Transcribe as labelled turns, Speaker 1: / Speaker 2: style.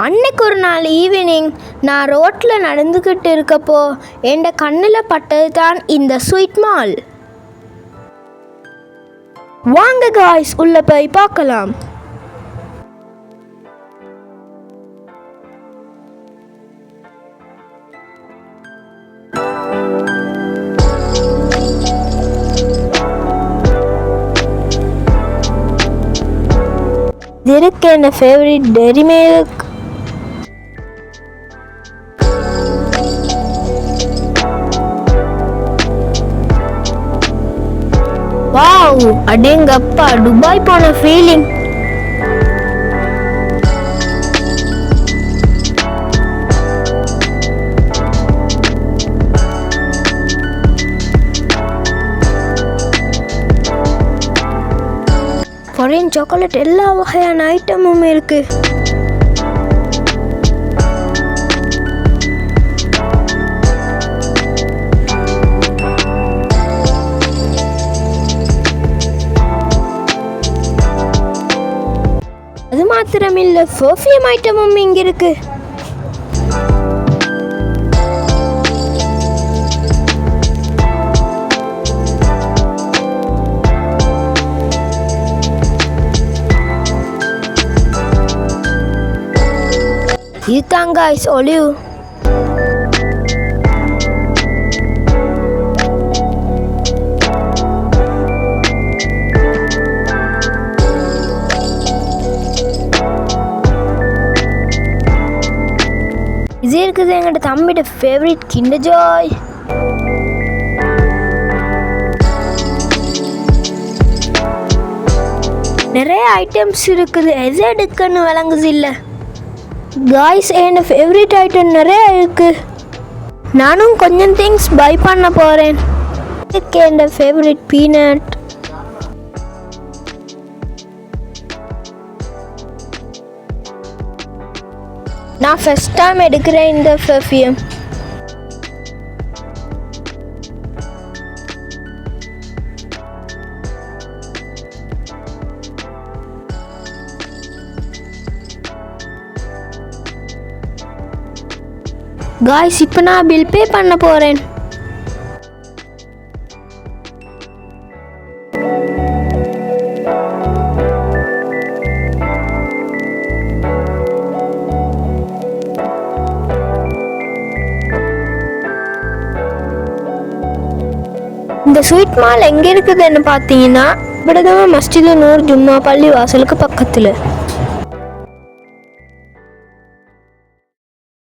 Speaker 1: அன்னைக்கு ஒரு நாள் ஈவினிங் நான் ரோட்டில் நடந்துக்கிட்டு இருக்கப்போ என் கண்ணில் பட்டது தான் இந்த ஸ்வீட் மால். வாங்க காய்ஸ், உள்ளே போய் பார்க்கலாம். இது இருக்கு என்ன ஃபேவரட் டெய்ரி மில்க். வாவ், அடேங்கப்பா, துபாய் போன ஃபீலிங். கொரியன் சாக்லேட் எல்லா வகையான ஐட்டமும் இருக்கு. அது மாத்திரமில்லை, பெர்ஃப்யூம் ஐட்டமும் இங்க இருக்கு. இதுதான் காய்ஸ் ஒலிவ். இது இருக்குது எங்கள்கிட்ட தம்பியோட ஃபேவரட் கிண்டர் ஜாய். நிறைய ஐட்டம்ஸ் இருக்குது, எது எடுக்கன்னு விளங்குது இல்லை. காய்ஸ், என் ஃபேவரட் ஐட்டம் நிறைய இருக்கு. நானும் கொஞ்சம் திங்ஸ் பை பண்ண போகிறேன். என் ஃபேவரட் பீனட். நான் ஃபர்ஸ்ட் டைம் எடுக்கிறேன் இந்த பெர்ஃப்யூம். காய்ஸ், இப்போ நான் பில் பே பண்ண போகிறேன். இந்த ஸ்வீட் மால் எங்கே இருக்குதுன்னு பார்த்தீங்கன்னா, விடதமா மஸ்ஜிது நூர் ஜும்மா பள்ளி வாசலுக்கு பக்கத்தில்.